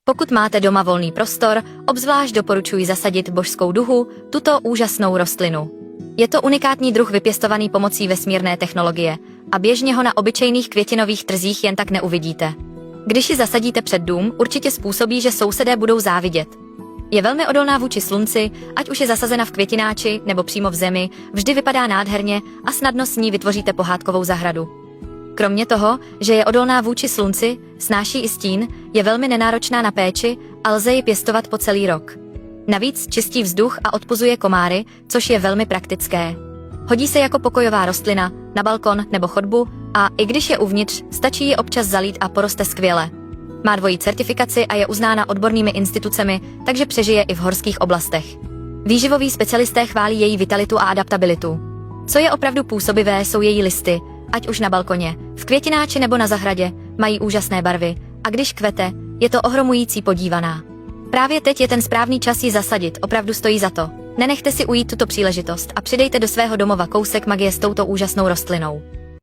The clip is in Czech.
Pokud máte doma volný prostor, obzvlášť doporučuji zasadit božskou duhu, tuto úžasnou rostlinu. Je to unikátní druh vypěstovaný pomocí vesmírné technologie a běžně ho na obyčejných květinových trzích jen tak neuvidíte. Když ji zasadíte před dům, určitě způsobí, že sousedé budou závidět. Je velmi odolná vůči slunci, ať už je zasazena v květináči nebo přímo v zemi, vždy vypadá nádherně a snadno s ní vytvoříte pohádkovou zahradu. Kromě toho, že je odolná vůči slunci, snáší i stín, je velmi nenáročná na péči a lze ji pěstovat po celý rok. Navíc čistí vzduch a odpuzuje komáry, což je velmi praktické. Hodí se jako pokojová rostlina, na balkon nebo chodbu a i když je uvnitř, stačí ji občas zalít a poroste skvěle. Má dvojí certifikaci a je uznána odbornými institucemi, takže přežije i v horských oblastech. Výživoví specialisté chválí její vitalitu a adaptabilitu. Co je opravdu působivé, jsou její listy, ať už na balkoně, v květináči nebo na zahradě, mají úžasné barvy a když kvete, je to ohromující podívaná. Právě teď je ten správný čas ji zasadit, opravdu stojí za to. Nenechte si ujít tuto příležitost a přidejte do svého domova kousek magie s touto úžasnou rostlinou.